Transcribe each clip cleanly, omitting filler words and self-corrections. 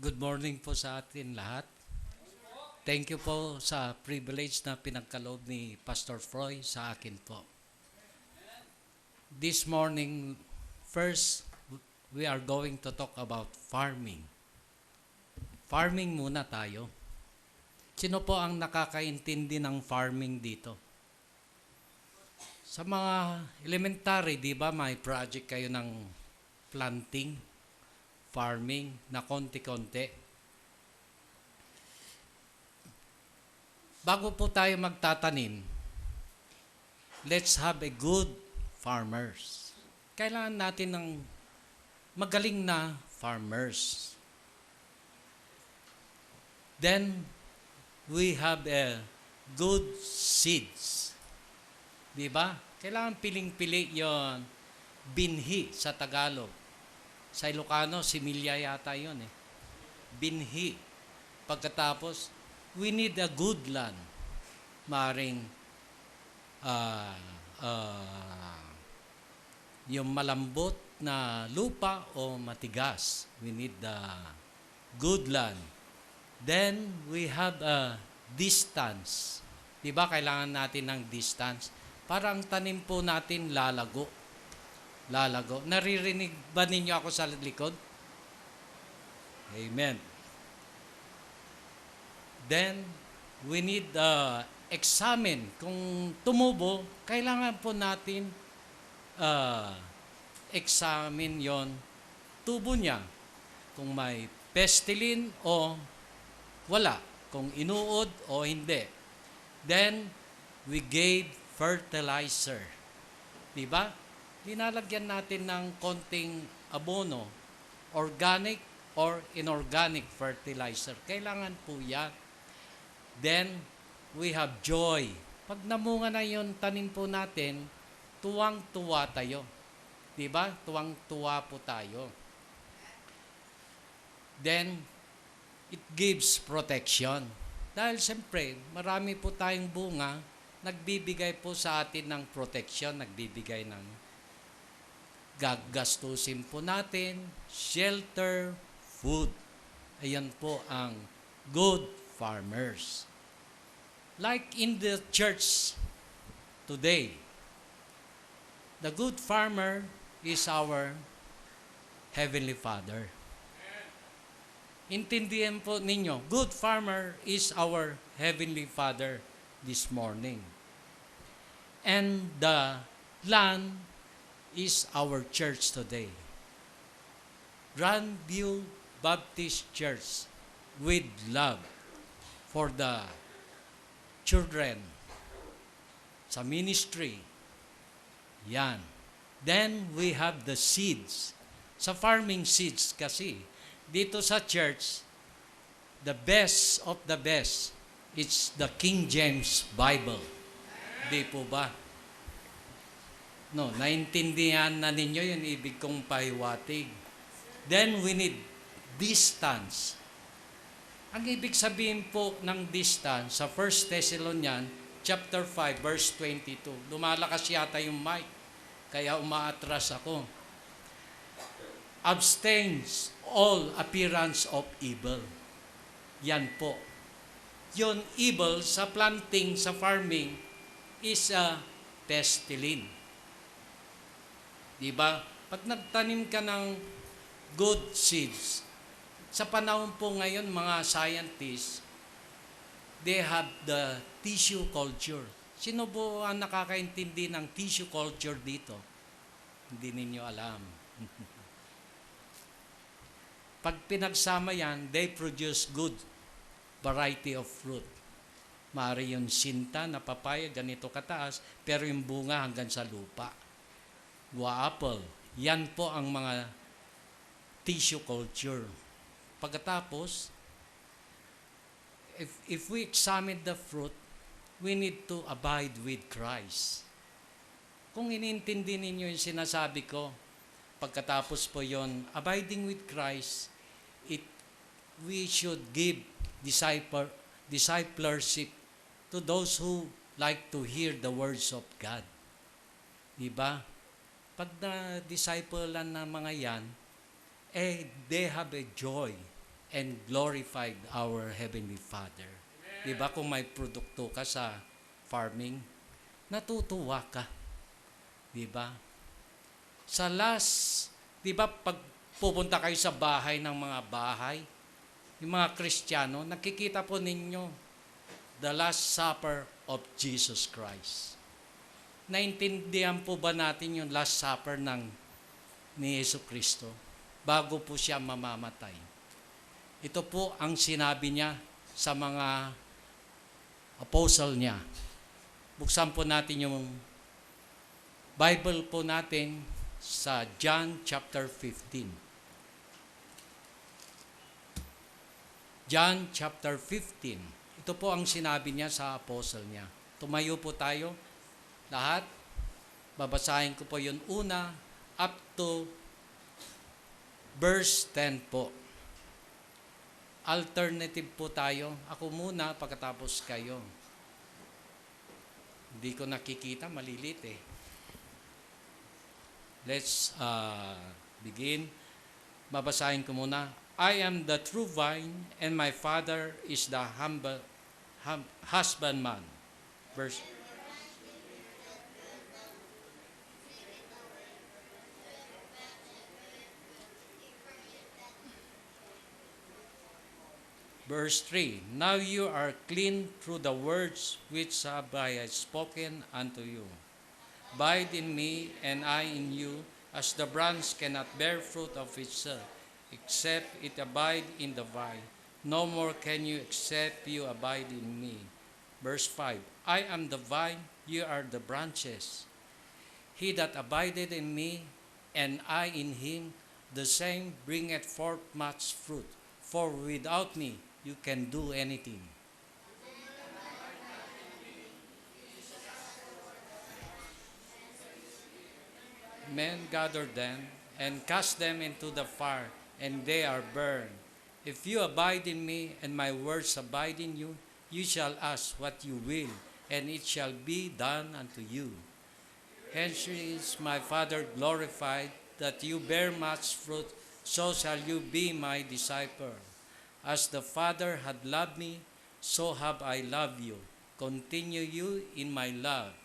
Good morning po sa atin lahat. Thank you po sa privilege na pinagkaloob ni Pastor Froy sa akin po. This morning, first, we are going to talk about farming. Farming muna tayo. Sino po ang nakakaintindi ng farming dito? Sa mga elementary, di ba, may project kayo ng planting, farming na konti-konti. Bago po tayo magtatanim, let's have a good farmers. Kailangan natin ng magaling na farmers. Then, we have a good seeds. Di ba? Kailangan piling-pili yon, binhi sa Tagalog. Sa Ilocano, similya yata yun eh. Binhi. Pagkatapos, we need a good land. Maring yung malambot na lupa o matigas. We need the good land. Then, we have a distance. Diba, kailangan natin ng distance. Para ang tanim po natin lalago. Naririnig ba ninyo ako sa likod? Amen. Then, we need examine. Kung tumubo, kailangan po natin examine yon tubo niya. Kung may pestilin o wala. Kung inuod o hindi. Then, we gave fertilizer. Diba? Linalagyan natin ng konting abono, organic or inorganic fertilizer. Kailangan po yan. Then, we have joy. Pag namunga na yung tanim po natin, tuwang-tuwa tayo. Diba? Tuwang-tuwa po tayo. Then, it gives protection. Dahil siyempre, marami po tayong bunga, nagbibigay po sa atin ng protection, nagbibigay ng gagastusin po natin, shelter, food. Ayan po ang good farmers. Like in the church today, the good farmer is our Heavenly Father. Intindihan po ninyo, good farmer is our Heavenly Father this morning. And the land is our church today. Grandview Baptist Church with love for the children sa ministry. Yan. Then we have the seeds. Sa farming seeds kasi, dito sa church, the best of the best, it's the King James Bible. Di po ba? No, naintindihan na ninyo yung ibig kong pahiwatig. Then we need distance. Ang ibig sabihin po ng distance sa 1 Thessalonians chapter 5 verse 22. Lumalakas yata yung mic, kaya umaatras ako. Abstains all appearance of evil. Yan po. Yung evil sa planting, sa farming is a pestilence. Diba? Pag nagtanim ka ng good seeds, sa panahon po ngayon, mga scientists, they have the tissue culture. Sino po ang nakakaintindi ng tissue culture dito? Hindi ninyo alam. Pag pinagsama yan, they produce good variety of fruit. Maaari yung sinta na papaya, ganito kataas, pero yung bunga hanggang sa lupa. Apple. Yan po ang mga tissue culture. Pagkatapos, if we examine the fruit, we need to abide with Christ. Kung inintindi ninyo yung sinasabi ko, pagkatapos po yon, abiding with Christ, we should give discipleship to those who like to hear the words of God. Diba? Pag na-disciplean ng mga yan, they have a joy and glorified our Heavenly Father. Di ba kung may produkto ka sa farming, natutuwa ka. Di ba? Sa last, di ba pag pupunta kayo sa bahay ng mga bahay, yung mga Kristiyano, nakikita po ninyo the Last Supper of Jesus Christ. Naintindihan po ba natin yung Last Supper ni Yesu Kristo bago po siya mamamatay? Ito po ang sinabi niya sa mga apostle niya. Buksan po natin yung Bible po natin sa John chapter 15. John chapter 15. Ito po ang sinabi niya sa apostle niya. Tumayo po tayo lahat. Babasahin ko po yun una up to verse 10 po. Alternative po tayo. Ako muna pagkatapos kayo. Hindi ko nakikita, malilit eh. Let's begin. Babasahin ko muna. I am the true vine, and my Father is the husbandman. Verse 3, Now you are clean through the words which have I spoken unto you. Abide in me, and I in you, as the branch cannot bear fruit of itself, except it abide in the vine. No more can you except you abide in me. Verse 5, I am the vine, you are the branches. He that abideth in me, and I in him, the same bringeth forth much fruit. For without me, you can do anything. Men gather them and cast them into the fire, and they are burned. If you abide in me, and my words abide in you, you shall ask what you will, and it shall be done unto you. Hence is my Father glorified, that you bear much fruit, so shall you be my disciple. As the Father had loved me, so have I loved you. Continue you in my love.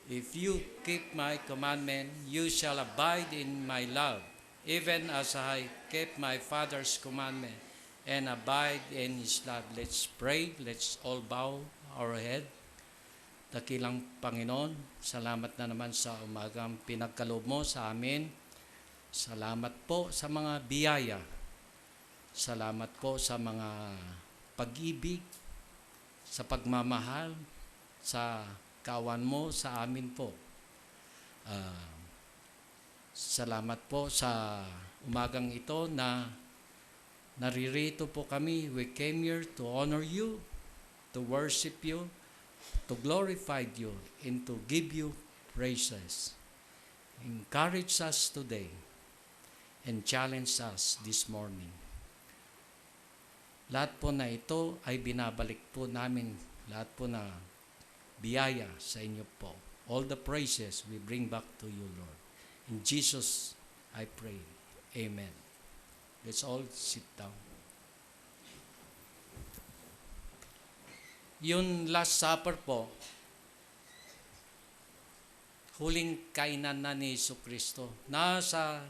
If you keep my commandment, you shall abide in my love, even as I kept my Father's commandment and abide in His love. Let's pray. Let's all bow our head. Dakilang Panginoon, salamat na naman sa umagang pinagkaloob mo sa amin. Salamat po sa mga biyaya. Salamat po sa mga pag-ibig, sa pagmamahal, sa kawan mo sa amin po. Salamat po sa umagang ito na naririto po kami. We came here to honor you, to worship you, to glorify you, and to give you praises. Encourage us today and challenge us this morning. Lahat po na ito ay binabalik po namin, lahat po na biyaya sa inyo po. All the praises we bring back to you, Lord. In Jesus, I pray. Amen. Let's all sit down. Yung Last Supper po, huling kainan na ni Yesu Kristo. Nasa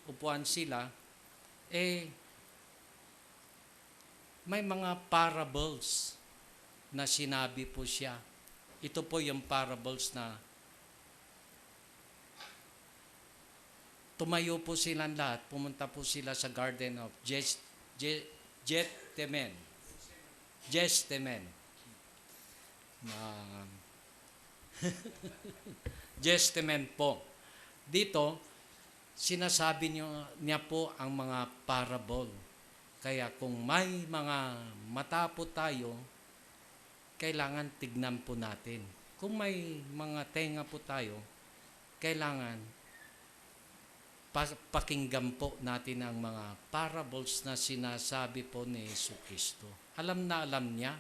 upuan sila, may mga parables na sinabi po siya. Ito po yung parables na tumayo po silang lahat, pumunta po sila sa Garden of Gethsemane. Gethsemane po. Dito, sinasabi niya po ang mga parable. Kaya kung may mga mata po tayo, kailangan tignan po natin. Kung may mga tenga po tayo, kailangan pakinggan po natin ang mga parables na sinasabi po ni Yesu Kristo. Alam na alam niya.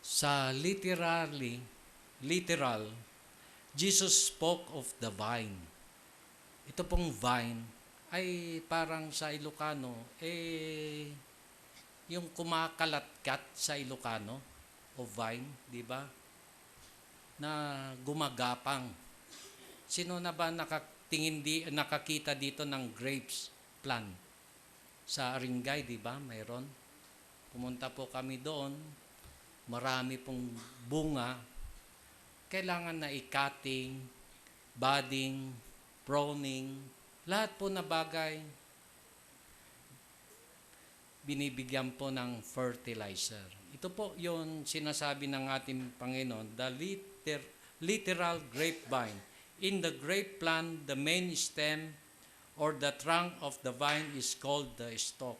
Sa literal, Jesus spoke of the vine. ito pong vine ay parang sa Ilocano, yung kumakalatkat sa Ilocano o vine, di ba? Na gumagapang. Sino na ba nakakita dito ng grapes plant? Sa Aringay, di ba? Mayroon. Pumunta po kami doon. Marami pong bunga. Kailangan na i-cutting, budding, pruning, lahat po na bagay binibigyan po ng fertilizer. Ito po yung sinasabi ng ating Panginoon, the literal grapevine. In the grape plant, the main stem or the trunk of the vine is called the stalk.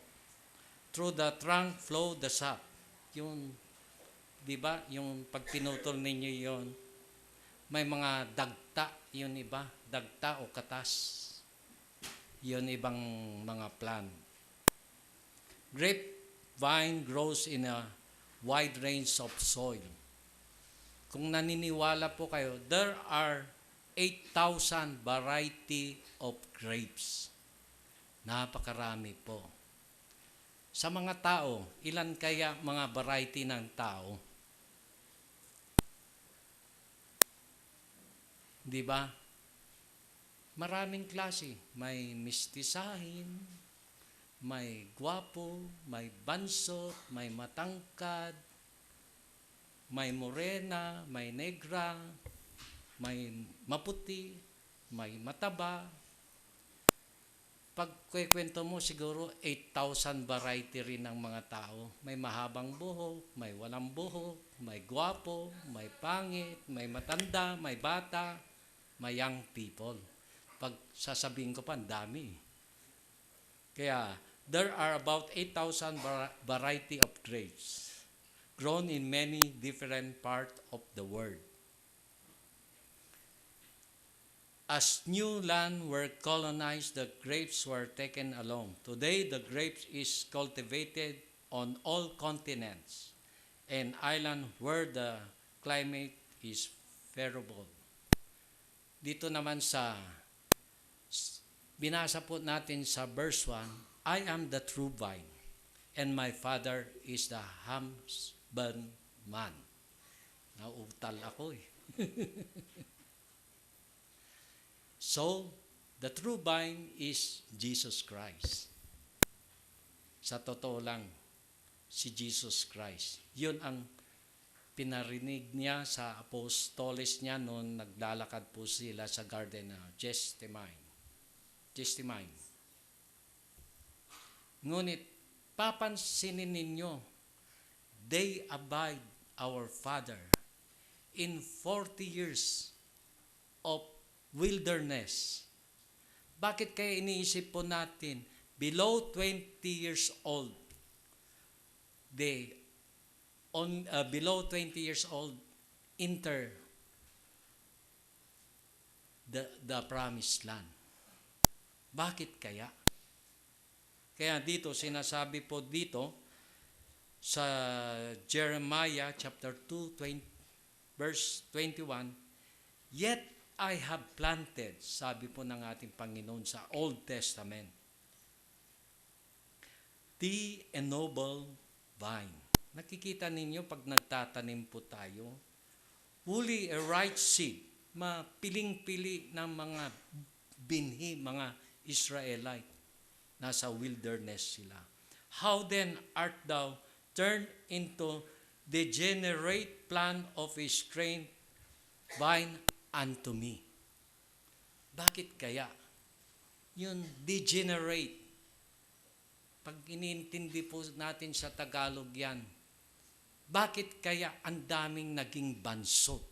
Through the trunk flow the sap. Yung, di ba, yung pag pinutol ninyo yon, may mga dagta, yun iba, dagta o katas. Yun ibang mga plant. Grapevine grows in a wide range of soil. Kung naniniwala po kayo, there are 8,000 variety of grapes. Napakarami po. Sa mga tao, ilan kaya mga variety ng tao? Di ba? Maraming klase. May mistisahin, may gwapo, may bansot, may matangkad, may morena, may negra, may maputi, may mataba. Pag kwento mo, siguro 8,000 variety rin ng mga tao. May mahabang buhok, may walang buhok, may gwapo, may pangit, may matanda, may bata, may young people. Pag sasabihin ko pa, ang dami. Kaya, there are about 8,000 variety of grapes grown in many different parts of the world. As new land were colonized, the grapes were taken along. Today, the grapes is cultivated on all continents and islands where the climate is favorable. Dito naman sa binasa po natin sa verse 1, I am the true vine, and my Father is the husbandman. Nauutal ako eh. So, the true vine is Jesus Christ. Sa totoo lang, si Jesus Christ. Yun ang pinarinig niya sa apostoles niya noon naglalakad po sila sa Garden of Gethsemane. Ngunit, papansinin ninyo, they abide our Father in 40 years of wilderness. Bakit kaya iniisip po natin, below 20 years old, below 20 years old, enter the promised land. Bakit kaya? Kaya dito, sinasabi po dito, sa Jeremiah chapter 2, verse 21, yet I have planted, sabi po ng ating Panginoon sa Old Testament, the ennoble vine. Nakikita ninyo pag nagtatanim po tayo, fully a right seed, mapiling-pili ng mga binhi, mga Israelite. Nasa wilderness sila. How then art thou turned into degenerate plant of a strange vine unto me? Bakit kaya? Yun, degenerate. Pag iniintindi po natin sa Tagalog yan, bakit kaya ang daming naging bansot?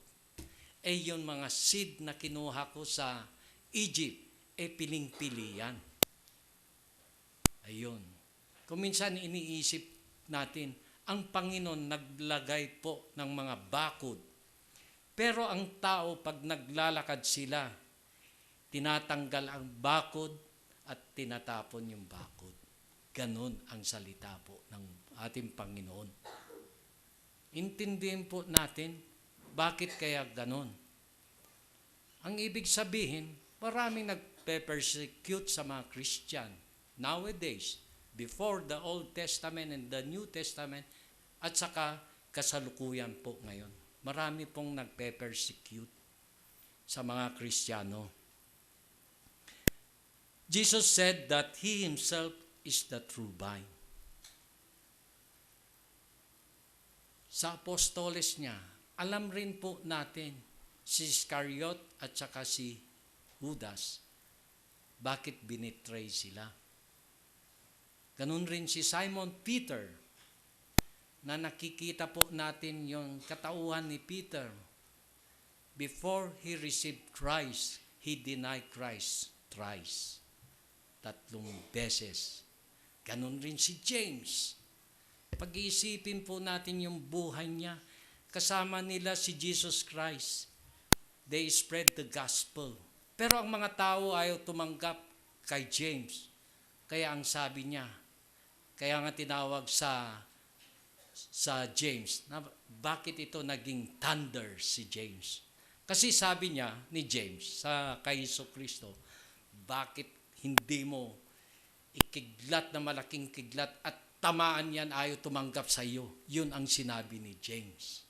Yun mga seed na kinuha ko sa Egypt, piling-pili yan. Ayun. Kung minsan iniisip natin, ang Panginoon naglagay po ng mga bakod. Pero ang tao, pag naglalakad sila, tinatanggal ang bakod at tinatapon yung bakod. Ganon ang salita po ng ating Panginoon. Intindihin po natin, bakit kaya ganon? Ang ibig sabihin, maraming nagpe-persecute sa mga Christian nowadays, before the Old Testament and the New Testament, at saka kasalukuyan po ngayon. Marami pong nagpe-persecute sa mga Kristiyano. Jesus said that He Himself is the true vine. Sa apostoles niya, alam rin po natin si Iscariot at saka si Judas, bakit binitray sila. Ganun rin si Simon Peter, na nakikita po natin yung katauhan ni Peter. Before he received Christ, he denied Christ thrice. 3 beses. Ganun rin si James. Pag-iisipin po natin yung buhay niya, kasama nila si Jesus Christ. They spread the gospel. Pero ang mga tao ayaw tumanggap kay James. Kaya ang sabi niya, kaya nga tinawag sa James, na bakit ito naging thunder si James? Kasi sabi niya ni James kay Jesucristo, bakit hindi mo ikiglat na malaking kiglat at tamaan yan, ayaw tumanggap sa iyo? Yun ang sinabi ni James.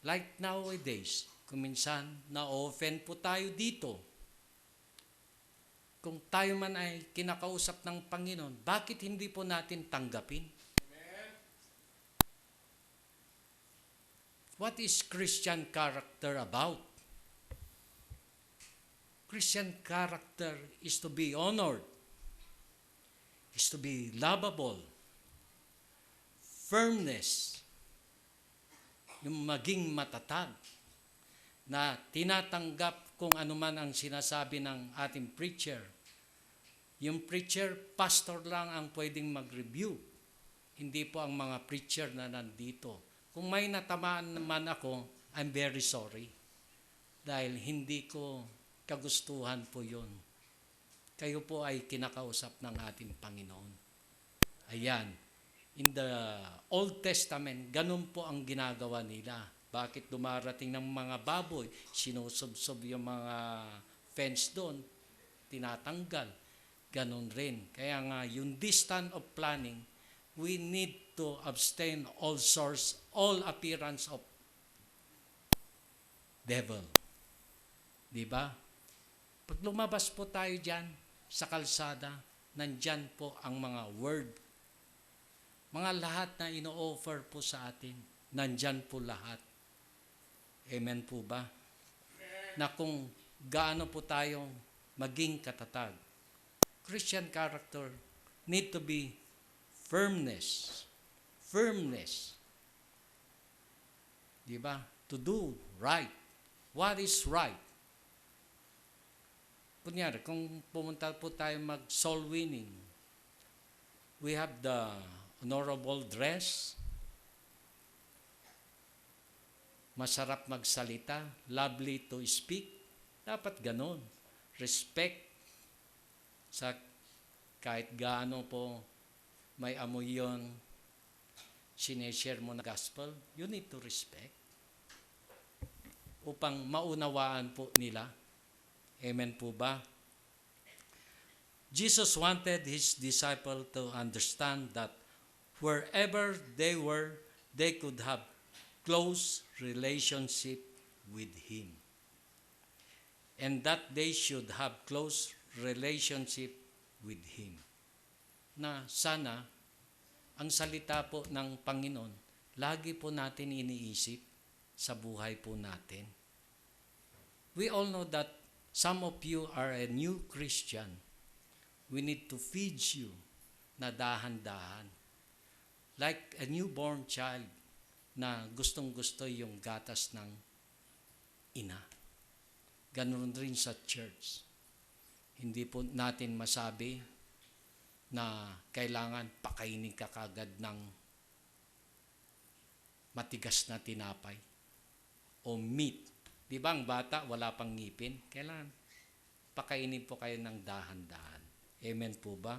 Like nowadays, kung minsan na-offend po tayo dito, kung tayo man ay kinakausap ng Panginoon, bakit hindi po natin tanggapin? Amen. What is Christian character about? Christian character is to be honored, is to be lovable, firmness, yung maging matatag, na tinatanggap kung ano man ang sinasabi ng ating preacher. Yung preacher, pastor lang ang pwedeng mag-review. Hindi po ang mga preacher na nandito. Kung may natamaan naman ako, I'm very sorry. Dahil hindi ko kagustuhan po yun. Kayo po ay kinakausap ng ating Panginoon. Ayan. In the Old Testament, ganun po ang ginagawa nila. Bakit dumarating ng mga baboy, sinusubsob yung mga fence doon, tinatanggal. Ganon rin. Kaya nga, yung distance of planning, we need to abstain all source, all appearance of devil. Diba? Pag lumabas po tayo dyan sa kalsada, nandyan po ang mga word. Mga lahat na ino-offer po sa atin, nandyan po lahat. Amen po ba? Na kung gaano po tayong maging katatag. Christian character need to be firmness. Firmness. Diba? To do right. What is right? Kunyari, kung pumunta po tayo mag-soul winning, we have the honorable dress, masarap magsalita, lovely to speak. Dapat ganon. Respect sa kahit gaano po may amoy yun, sineshare mo na gospel, you need to respect upang maunawaan po nila. Amen po ba? Jesus wanted His disciple to understand that wherever they were, they could have close relationship with Him. And that they should have close relationship with Him. Na sana, ang salita po ng Panginoon, lagi po natin iniisip sa buhay po natin. We all know that some of you are a new Christian. We need to feed you na dahan-dahan. Like a newborn child na gustong-gusto yung gatas ng ina. Ganun rin sa church. Hindi po natin masabi na kailangan pakainin ka kagad ng matigas na tinapay o meat. Di ba ang bata wala pang ngipin? Kailangan pakainin po kayo ng dahan-dahan. Amen po ba?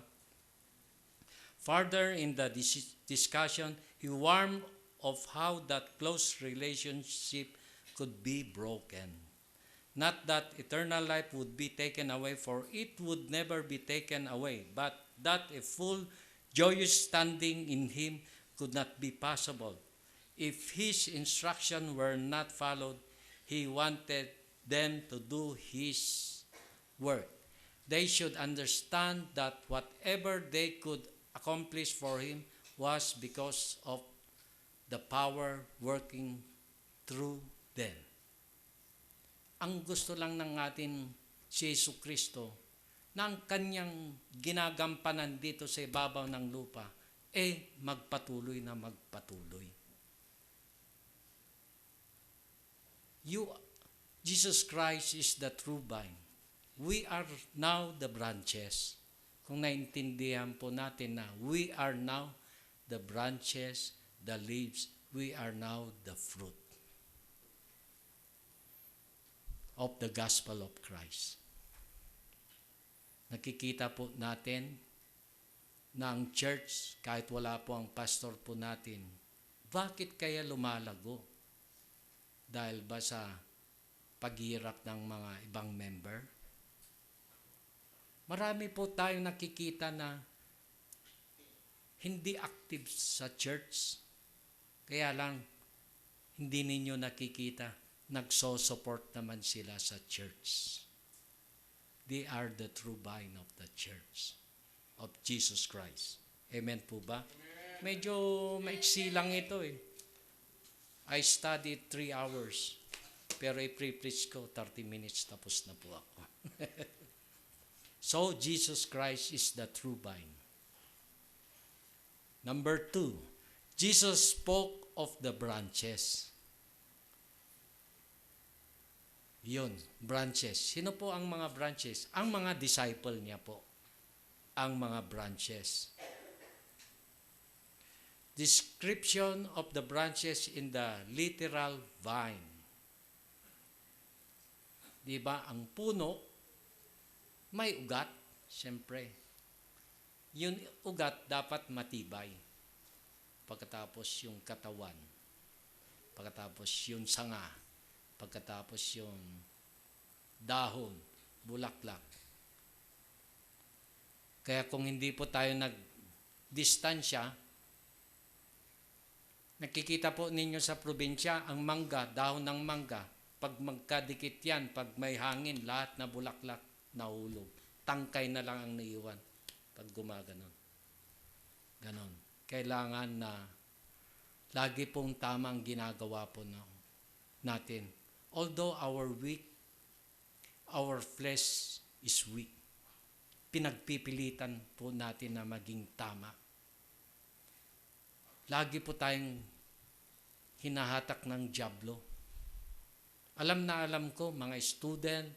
Further in the discussion, he warned of how that close relationship could be broken. Not that eternal life would be taken away, for it would never be taken away, but that a full, joyous standing in Him could not be possible. If His instruction were not followed, He wanted them to do His work. They should understand that whatever they could accomplish for Him was because of the power working through them. Ang gusto lang ng atin si Yesu Kristo na ang kanyang ginagampanan dito sa ibabaw ng lupa, magpatuloy na magpatuloy. Jesus Christ is the true vine. We are now the branches. Kung naintindihan po natin na we are now the branches, the leaves, we are now the fruit of the gospel of Christ. Nakikita po natin na ang church, kahit wala po ang pastor po natin, bakit kaya lumalago? Dahil ba sa paghihirap ng mga ibang member? Marami po tayong nakikita na hindi active sa church. Kaya lang, hindi ninyo nakikita. Nagso-support naman sila sa church. They are the true vine of the church of Jesus Christ. Amen po ba? Amen. Medyo maiksi lang ito I studied 3 hours. Pero i-preach ko 30 minutes tapos na po ako. So, Jesus Christ is the true vine. Number 2, Jesus spoke of the branches. Yun, branches. Sino po ang mga branches? Ang mga disciple niya po. Ang mga branches. Description of the branches in the literal vine. Diba? Ang puno, may ugat, siyempre. Yung ugat dapat matibay. Pagkatapos yung katawan. Pagkatapos yung sanga. Pagkatapos yung dahon, bulaklak. Kaya kung hindi po tayo nagdistansya, nakikita po ninyo sa probinsya, ang mangga, dahon ng mangga, pag magkadikit yan, pag may hangin, lahat na bulaklak, nahulog. Tangkay na lang ang naiwan pag gumaganon. Ganon. Kailangan na lagi pong tamang ginagawa po natin. Although our flesh is weak, pinagpipilitan po natin na maging tama. Lagi po tayong hinahatak ng dyablo. Alam na alam ko, mga student,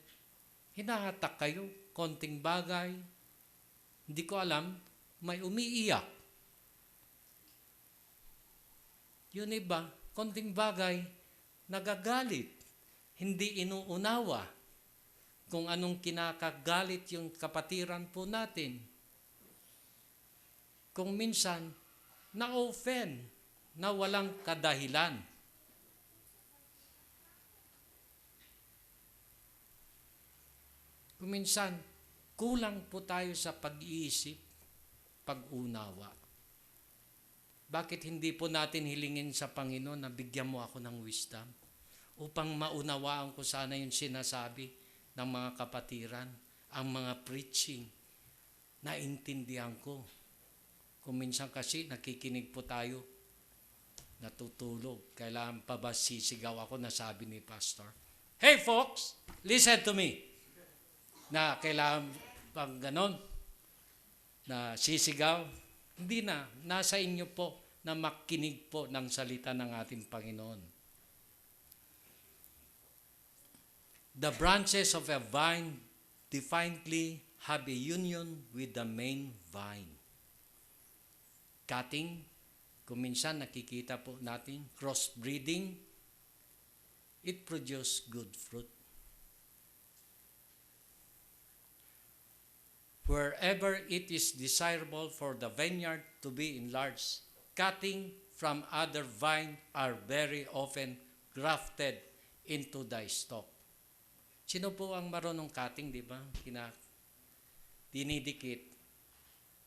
hinahatak kayo, konting bagay, hindi ko alam, may umiiyak. Yun iba, konting bagay, nagagalit. Hindi inuunawa kung anong kinakagalit yung kapatiran po natin. Kung minsan, na-offend na walang kadahilan. Kung minsan, kulang po tayo sa pag-iisip, pag-unawa. Bakit hindi po natin hilingin sa Panginoon na bigyan mo ako ng wisdom? Upang maunawaan ko sana yung sinasabi ng mga kapatiran, ang mga preaching, naintindihan ko. Kung minsan kasi nakikinig po tayo, natutulog. Kailangan pa ba sisigaw ako na sabi ni Pastor, "Hey folks, listen to me." Na kailangan pang ganon, na sisigaw. Hindi na, nasa inyo po na makinig po ng salita ng ating Panginoon. The branches of a vine definitely have a union with the main vine. Cutting, kung minsan nakikita po natin, crossbreeding, it produces good fruit. Wherever it is desirable for the vineyard to be enlarged, cutting from other vine are very often grafted into the stock. Sino po ang marunong cutting, di ba? Dinidikit,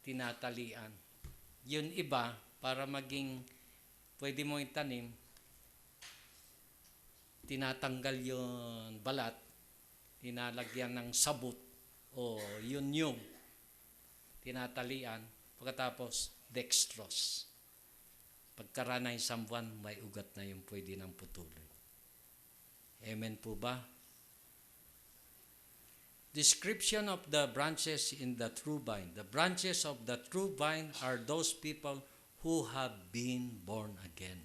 tinatalian. Yun iba, para maging pwede mo itanim, tinatanggal yung balat, tinalagyan ng sabot o yun yung tinatalian, pagkatapos dextrose. Pagkarana yung sambuan, may ugat na yung pwede ng putulin. Amen po ba? Description of the branches in the true vine. The branches of the true vine are those people who have been born again.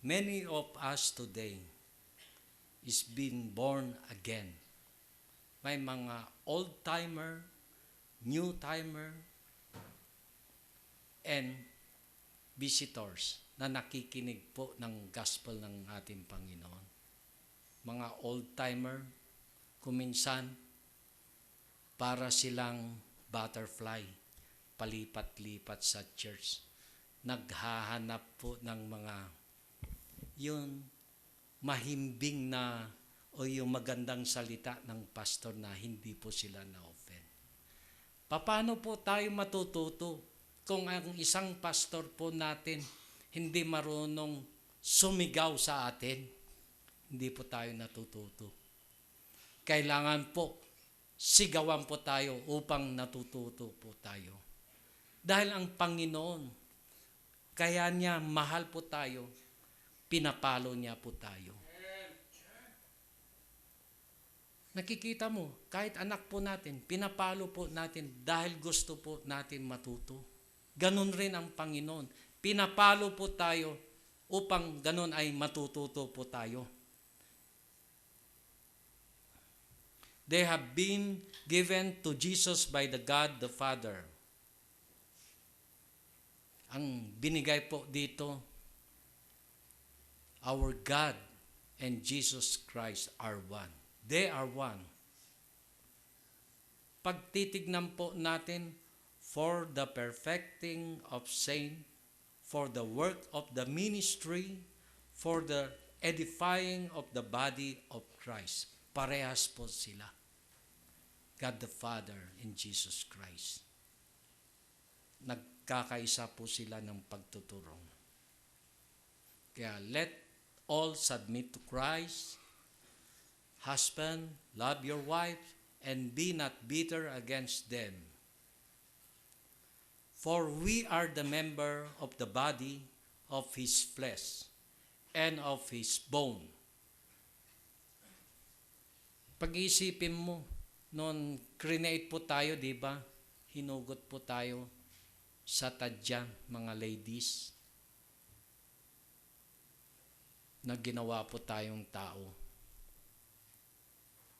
Many of us today is been born again. May mga old-timer, new-timer, and visitors na nakikinig po ng gospel ng ating Panginoon. Mga old-timer, kuminsan, para silang butterfly, palipat-lipat sa church. Naghahanap po ng mga yun, mahimbing na o yung magandang salita ng pastor na hindi po sila na-offend. Paano po tayo matututo kung ang isang pastor po natin hindi marunong sumigaw sa atin? Hindi po tayo natututo. Kailangan po sigawan po tayo upang natututo po tayo. Dahil ang Panginoon, kaya niya mahal po tayo, pinapalo niya po tayo. Nakikita mo, kahit anak po natin, pinapalo po natin dahil gusto po natin matuto. Ganon rin ang Panginoon. Pinapalo po tayo upang ganon ay matututo po tayo. They have been given to Jesus by the God the Father. Ang binigay po dito, our God and Jesus Christ are one. They are one. Pagtitignan po natin, for the perfecting of saint, for the work of the ministry, for the edifying of the body of Christ. Parehas po sila. God the Father and Jesus Christ. Nagkakaisa po sila ng pagtuturong. Kaya let all submit to Christ. Husband, love your wife, and be not bitter against them. For we are the member of the body of His flesh and of His bone. Pag-iisipin mo, noon create po tayo, di ba? Hinugot po tayo sa tadya, mga ladies, na ginawa po tayong tao.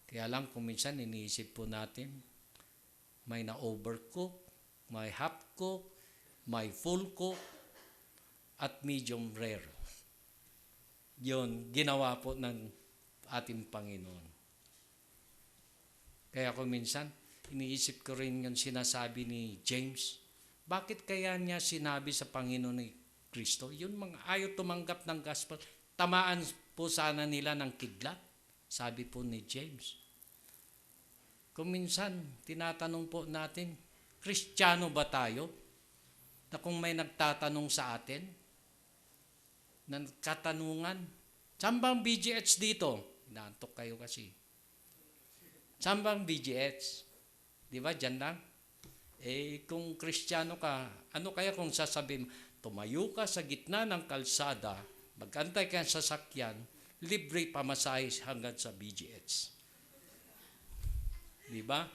Kaya lang kung minsan iniisip po natin, may na-overcook, may half-cook, may full-cook, at medium rare. Yun, ginawa po ng ating Panginoon. Kaya kung minsan, iniisip ko rin yung sinasabi ni James, bakit kaya niya sinabi sa Panginoon ni Kristo, yun mga ayaw tumanggap ng gospel, tamaan po sana nila ng kidlat, sabi po ni James. Kung minsan, tinatanong po natin, Kristiyano ba tayo? Na kung may nagtatanong sa atin, na katanungan, saan bang BGH dito? Inaantok kayo kasi. Saan bang BGH? Di ba, dyan lang? Kung Kristiyano ka, ano kaya kung sasabihin, tumayo ka sa gitna ng kalsada, magantay ka sa sasakyan, libre pamasahe hanggang sa BGH. Di ba?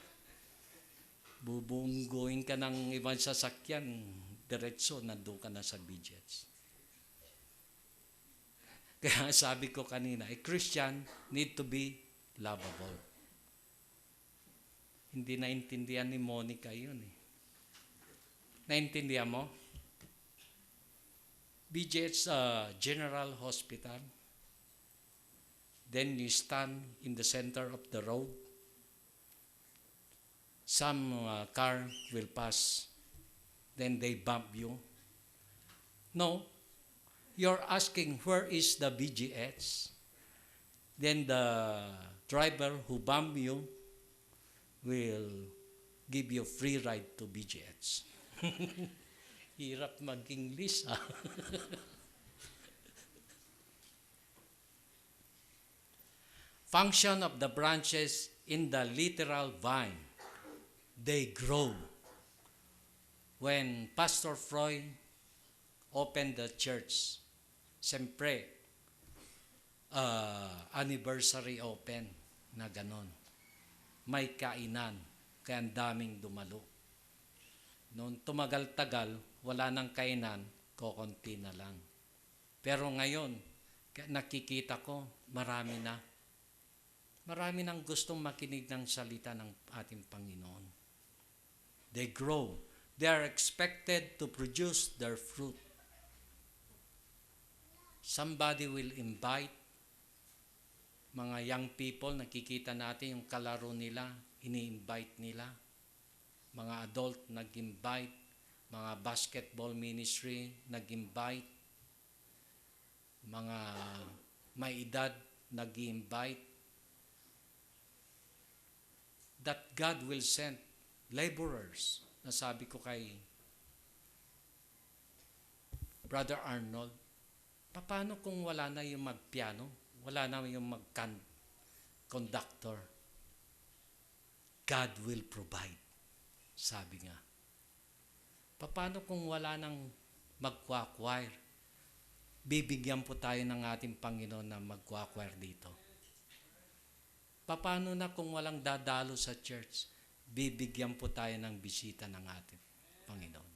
Bubungguin ka ng ibang sasakyan, diretso, nandun ka na sa BGH. Kaya sabi ko kanina, a Christian need to be lovable. Hindi naintindihan ni Monica yun eh. Naintindihan mo? BGH General Hospital. Then you stand in the center of the road. Some car will pass. Then they bump you. No. You're asking, where is the BGH? then the driver who bump you will give you free ride to BGH. Hirap mag-English, ah. Function of the branches in the literal vine. They grow. When Pastor Freud opened the church, siyempre, anniversary open na ganon. May kainan, kaya ang daming dumalo. Noon tumagal-tagal, wala nang kainan, kokonti na lang. Pero ngayon, nakikita ko, marami na. Marami nang gustong makinig ng salita ng ating Panginoon. They grow. They are expected to produce their fruit. Somebody will invite mga young people, nakikita natin yung kalaro nila, ini-invite nila. Mga adult nag-invite, mga basketball ministry nag-invite, mga may edad nag-invite. That God will send laborers. Nasabi ko kay Brother Arnold, paano kung wala na yung magpiano? Wala na yung mag-conductor? God will provide. Sabi nga. Paano kung wala nang magkwa-choir? Bibigyan po tayo ng ating Panginoon na magkwa-choir dito. Paano na kung walang dadalo sa church? Bibigyan po tayo ng bisita ng ating Panginoon.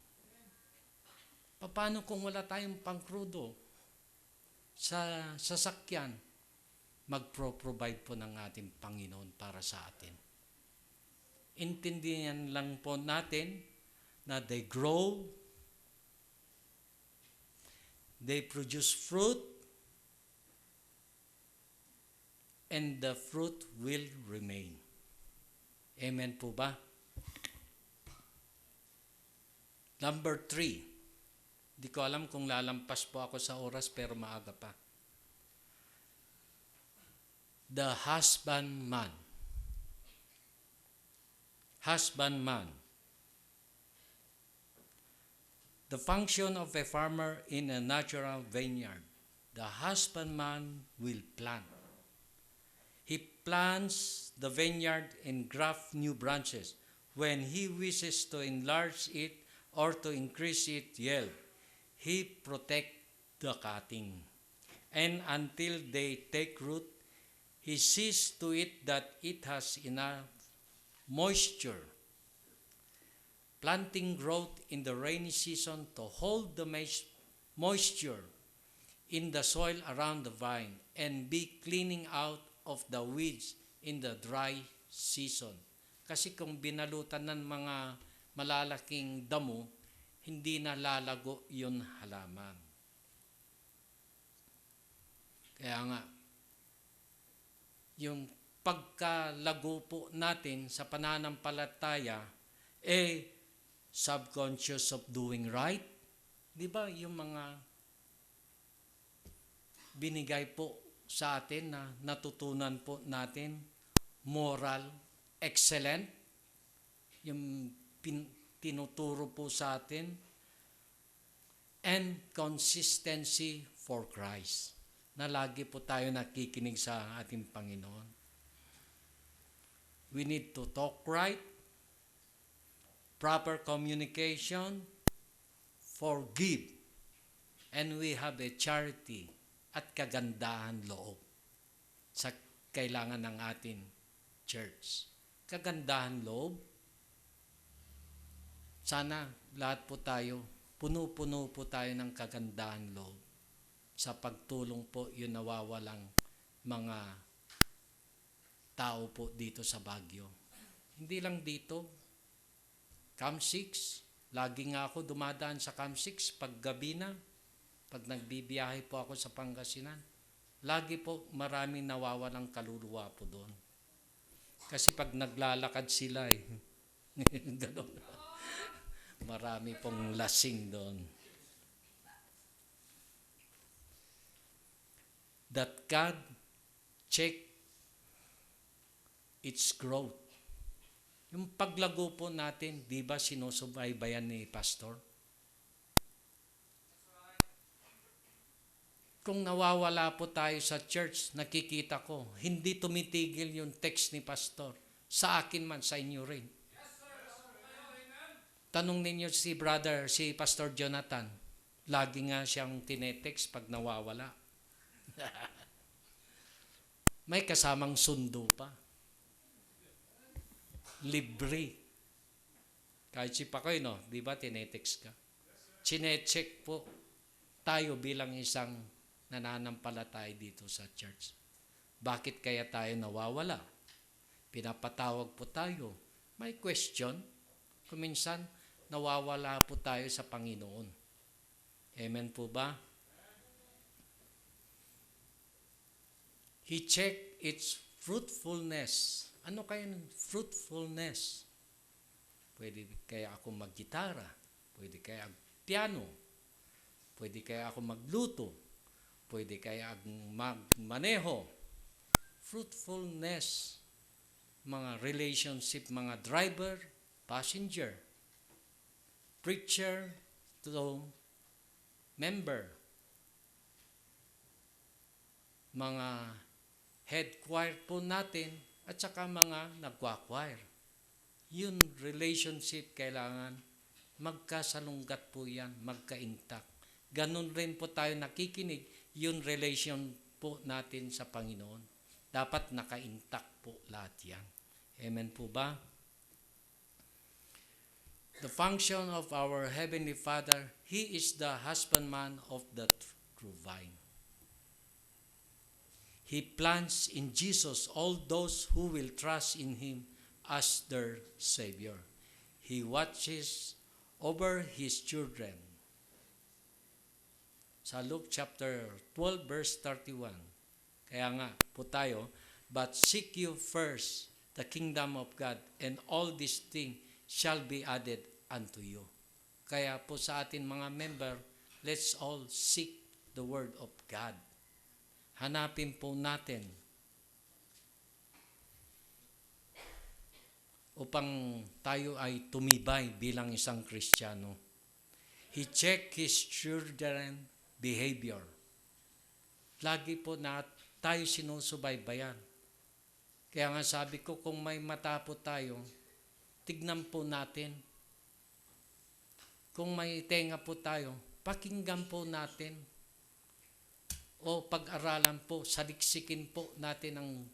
Paano kung wala tayong pangkrudo sa sasakyan? Magpro-provide po ng ating Panginoon para sa atin. Intindihan lang po natin na they grow, they produce fruit, and the fruit will remain. Amen po ba? Number 3. Di ko alam kung lalampas po ako sa oras pero maaga pa. The husbandman. Husbandman. The function of a farmer in a natural vineyard. The husbandman will plant. He plants the vineyard and graft new branches. When he wishes to enlarge it or to increase its yield, he protects the cutting. And until they take root, he sees to it that it has enough moisture. Planting growth in the rainy season to hold the moisture in the soil around the vine and be cleaning out of the weeds in the dry season. Kasi kung binalutan ng mga malalaking damo, hindi na lalago yun halaman. Kaya nga, yung pagkalago po natin sa pananampalataya, subconscious of doing right. Di ba yung mga binigay po sa atin na natutunan po natin, moral, excellent, yung tinuturo po sa atin, and consistency for Christ, na lagi po tayo nakikinig sa ating Panginoon. We need to talk right, proper communication, forgive, and we have a charity at kagandahan loob sa kailangan ng ating church. Kagandahan loob. Sana lahat po tayo, puno-puno po tayo ng kagandahan loob. Sa pagtulong po yung nawawalang mga tao po dito sa Baguio. Hindi lang dito. Camp 6, lagi nga ako dumadaan sa Camp 6 pag gabi na. Pag nagbibiyahe po ako sa Pangasinan, lagi po maraming nawawalang kaluluwa po doon. Kasi pag naglalakad sila gano'n. Marami pong lasing doon. That God check its growth. Yung paglago po natin, di ba sinusubaybayan ni Pastor? Kung nawawala po tayo sa church, nakikita ko, hindi tumitigil yung text ni Pastor. Sa akin man, sa inyo rin. Tanong ninyo si Pastor Jonathan, lagi nga siyang tinetext pag nawawala. May kasamang sundo pa. Libre. Kahit si Pakoy, no? Di ba tinetext ka? Chinecheck po tayo bilang isang nananampalataya dito sa church. Bakit kaya tayo nawawala? Pinapatawag po tayo. May question. Kuminsan, nawawala po tayo sa Panginoon. Amen po ba? He checked its fruitfulness. Ano kaya ng fruitfulness? Pwede kaya ako maggitara? Pwede kaya piano? Pwede kaya ako magluto? Pwede kaya magmaneho? Fruitfulness. Mga relationship, mga driver, passenger, preacher to member, mga head choir po natin, at saka mga nagwa-choir. Yun relationship, kailangan magkasalunggat po yan, magka-intact. Ganun rin po tayo nakikinig, yun relation po natin sa Panginoon. Dapat naka-intact po lahat yan. Amen po ba? The function of our Heavenly Father, He is the husbandman of the true vine. He plants in Jesus all those who will trust in Him as their Savior. He watches over His children. Sa Luke chapter 12 verse 31, kaya nga po tayo, but seek you first the kingdom of God, and all these things shall be added unto you. Kaya po sa atin mga member, let's all seek the word of God. Hanapin po natin upang tayo ay tumibay bilang isang Kristiyano. He checked his children behavior. Lagi po na tayo sinusubaybayan. Kaya nga sabi ko, kung may mata po tayo, tignan po natin. Kung may tenga po tayo, pakinggan po natin. O pag-aralan po, saliksikin po natin ang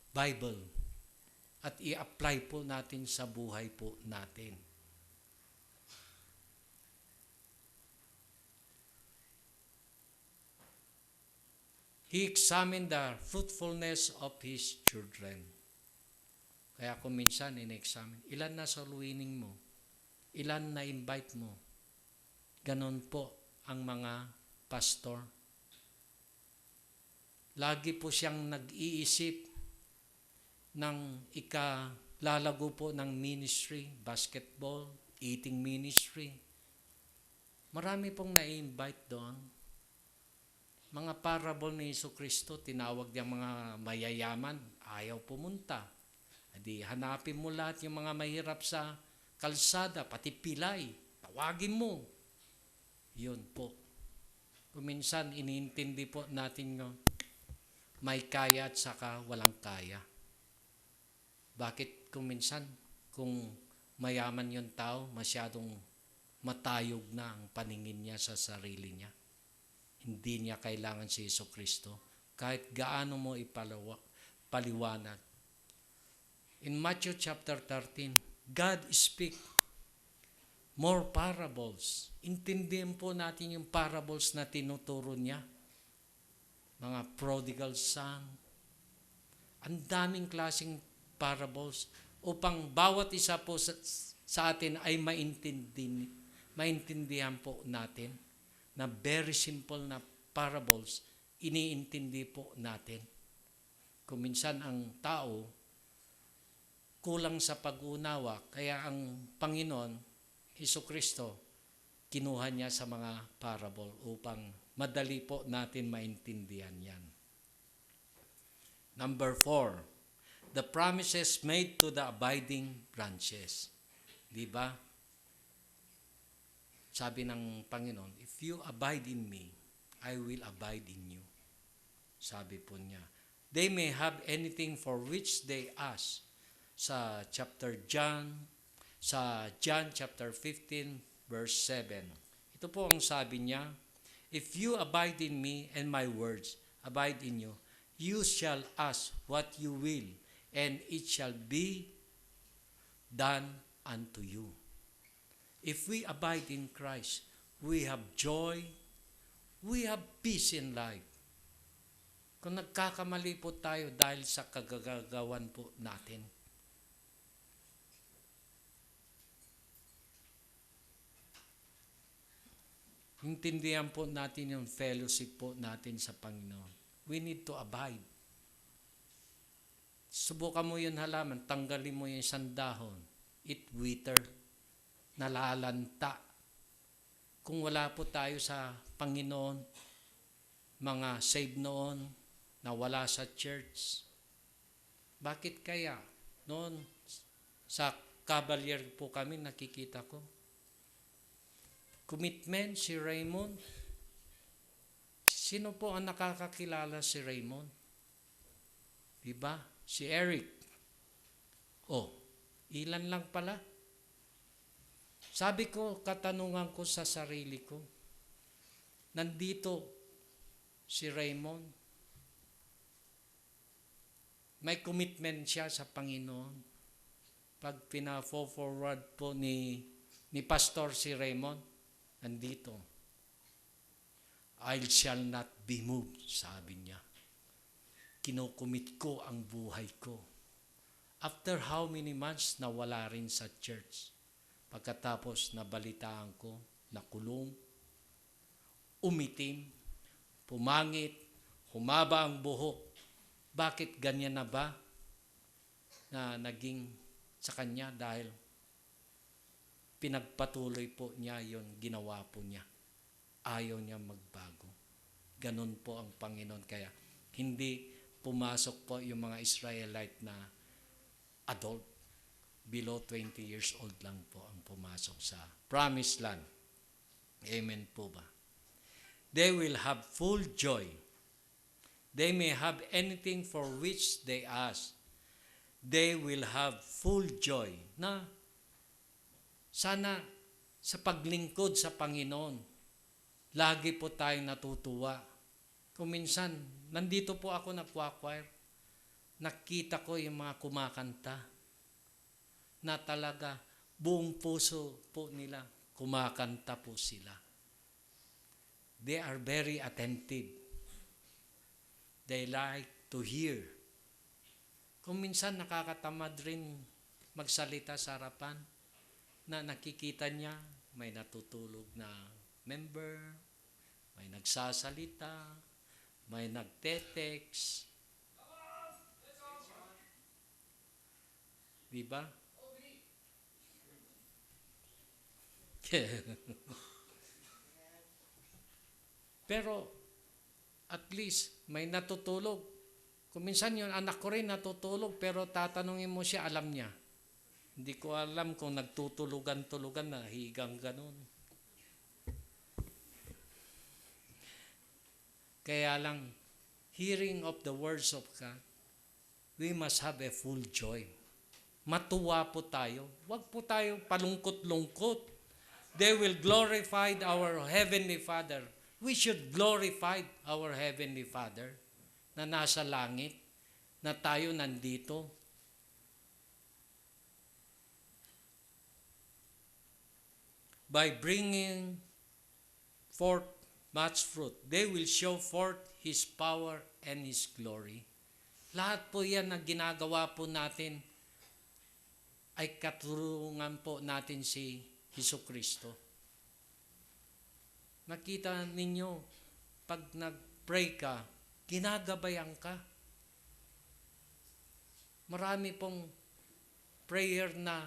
Bible at i-apply po natin sa buhay po natin. He examined the fruitfulness of his children. Kaya kung minsan in-examine, ilan na sa luwining mo? Ilan na invite mo? Ganon po ang mga pastor. Lagi po siyang nag-iisip ng ikalalago po ng ministry, basketball, eating ministry. Marami pong na-invite doon. Mga parable ni Jesucristo, tinawag niyang mga mayayaman, ayaw pumunta. Adi, hanapin mo lahat yung mga mahirap sa kalsada, pati pilay, tawagin mo. Yun po. Kuminsan, iniintindi po natin yung may kaya at saka walang kaya. Bakit kuminsan, kung mayaman yung tao, masyadong matayog na ang paningin niya sa sarili niya. Hindi niya kailangan si Jesucristo. Kahit gaano mo ipaliwanag. In Matthew chapter 13, God speak more parables. Intindihin po natin yung parables na tinuturo niya. Mga prodigal son. Ang daming klaseng parables upang bawat isa po sa atin ay maintindihan po natin na very simple na parables, iniintindi po natin. Kung minsan ang tao kulang sa pag-unawa, kaya ang Panginoon, Jesucristo, kinuha niya sa mga parable upang madali po natin maintindihan yan. Number 4, the promises made to the abiding branches. Di ba? Sabi ng Panginoon, if you abide in me, I will abide in you. Sabi po niya, they may have anything for which they ask. Sa John chapter 15, verse 7. Ito po ang sabi niya, if you abide in me and my words abide in you, you shall ask what you will, and it shall be done unto you. If we abide in Christ, we have joy, we have peace in life. Kung nagkakamali po tayo dahil sa kagagawan po natin, intindihan po natin yung fellowship po natin sa Panginoon. We need to abide. Subukan mo yun halaman, tanggalin mo yung isang dahon. It wither, nalalanta. Kung wala po tayo sa Panginoon, mga saved noon, na wala sa church, bakit kaya? Noon, sa Cavalier po kami, nakikita ko. Commitment, si Raymond. Sino po ang nakakakilala si Raymond? Diba? Si Eric. Oh, ilan lang pala. Sabi ko, katanungan ko sa sarili ko, nandito si Raymond, may commitment siya sa Panginoon. Pag pina-forward po ni Pastor si Raymond, nandito, I shall not be moved, sabi niya. Kinukumit ko ang buhay ko. After how many months na wala rin sa church, pagkatapos nabalitaan ko, nakulong, umitim, pumangit, humaba ang buhok. Bakit ganyan na ba na naging sa kanya? Dahil pinagpatuloy po niya yon, ginawa po niya. Ayaw niya magbago. Ganun po ang Panginoon. Kaya hindi pumasok po yung mga Israelite na adult. Below 20 years old lang po ang pumasok sa Promised Land. Amen po ba? They will have full joy. They may have anything for which they ask. They will have full joy. Na sana sa paglingkod sa Panginoon, lagi po tayong natutuwa. Kung minsan, nandito po ako nagwa-choir, nakita ko yung mga kumakanta na talaga buong puso po nila, kumakanta po sila. They are very attentive. They like to hear. Kung minsan nakakatamad rin magsalita sa harapan, na nakikita niya, may natutulog na member, may nagsasalita, may nagte-text. Diba? Pero, at least, may natutulog. Kung minsan yung anak ko rin natutulog, pero tatanungin mo siya, alam niya. Hindi ko alam kung nagtutulugan-tulugan na higang ganun. Kaya lang, hearing of the words of God, we must have a full joy. Matuwa po tayo. Huwag po tayo palungkot-lungkot. They will glorify our Heavenly Father. We should glorify our Heavenly Father na nasa langit, na tayo nandito. By bringing forth much fruit, they will show forth His power and His glory. Lahat po yan na ginagawa po natin ay katulungan po natin si Jesucristo. Makita ninyo, pag nag-pray ka, ginagabayan ka. Marami pong prayer na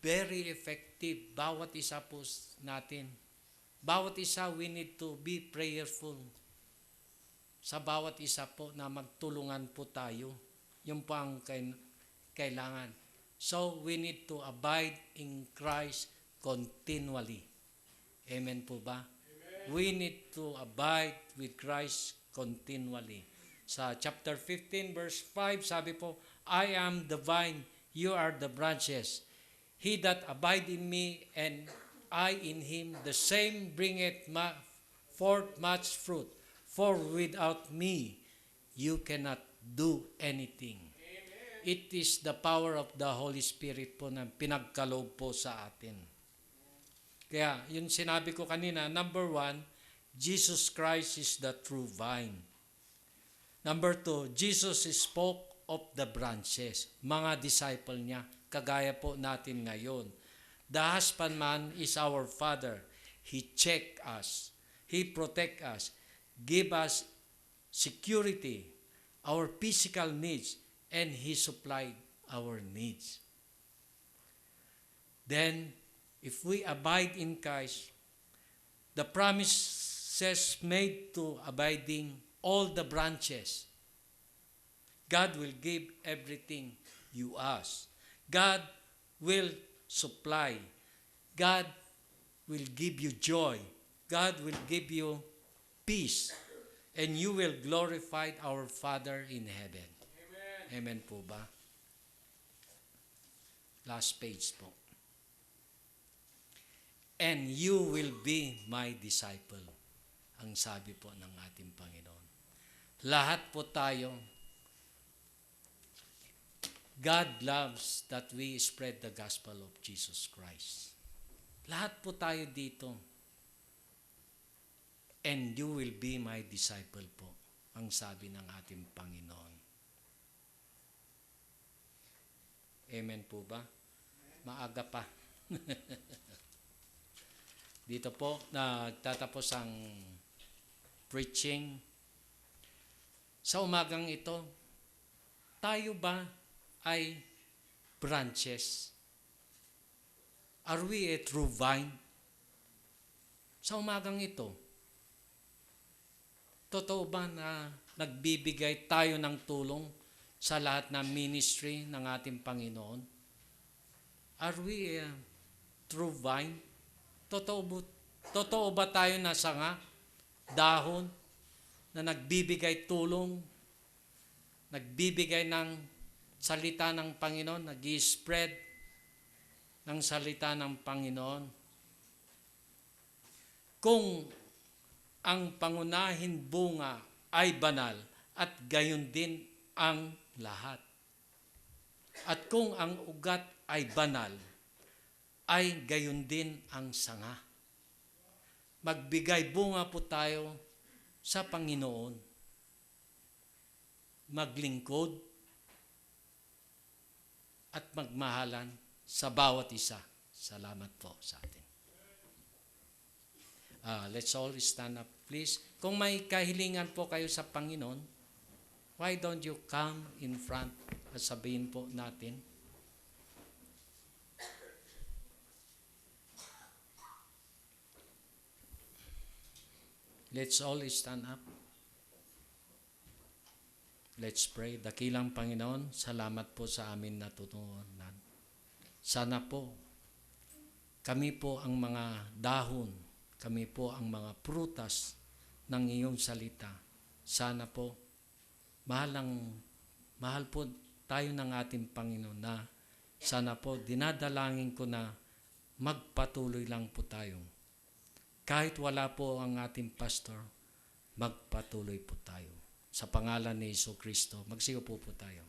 very effective. Bawat isa po natin. Bawat isa, we need to be prayerful. Sa bawat isa po na magtulungan po tayo. Yung po ang kailangan. So, we need to abide in Christ continually. Amen po ba? Amen. We need to abide with Christ continually. Sa chapter 15 verse 5, sabi po, I am the vine, you are the branches. He that abide in me and I in him, the same bringeth forth much fruit. For without me, you cannot do anything. Amen. It is the power of the Holy Spirit po na pinagkaloob po sa atin. Kaya, yung sinabi ko kanina, number 1, Jesus Christ is the true vine. Number 2, Jesus spoke of the branches, mga disciple niya, kagaya po natin ngayon. The husbandman is our father. He check us. He protect us. Give us security, our physical needs, and He supplied our needs. Then, if we abide in Christ, the promises made to abiding all the branches, God will give everything you ask. God will supply. God will give you joy. God will give you peace. And you will glorify our Father in heaven. Amen. Amen po ba? Last page po. And you will be my disciple. Ang sabi po ng ating Panginoon. Lahat po tayo, God loves that we spread the gospel of Jesus Christ. Lahat po tayo dito. And you will be my disciple po, ang sabi ng ating Panginoon. Amen po ba? Maaga pa. Dito po, nagtatapos ang preaching. Sa umagang ito, tayo ba ay branches? Are we a true vine? Sa umagang ito, totoo ba na nagbibigay tayo ng tulong sa lahat ng ministry ng ating Panginoon? Are we a true vine? Totoo ba tayo na sanga, dahon, na nagbibigay tulong, nagbibigay ng salita ng Panginoon, nag-i-spread ng salita ng Panginoon? Kung ang pangunahin bunga ay banal at gayon din ang lahat. At kung ang ugat ay banal, ay gayon din ang sanga. Magbigay bunga po tayo sa Panginoon. Maglingkod at magmahalan sa bawat isa. Salamat po sa atin. Let's all stand up, please. Kung may kahilingan po kayo sa Panginoon, why don't you come in front at sabihin po natin? Let's all stand up. Let's pray. Dakilang Panginoon, salamat po sa amin natutunan. Sana po, kami po ang mga dahon, kami po ang mga prutas ng iyong salita. Sana po, mahal po tayo ng ating Panginoon na sana po, dinadalangin ko na magpatuloy lang po tayo. Kahit wala po ang ating pastor, magpatuloy po tayo. Sa pangalan ni Jesu Kristo, magsiupo po tayo.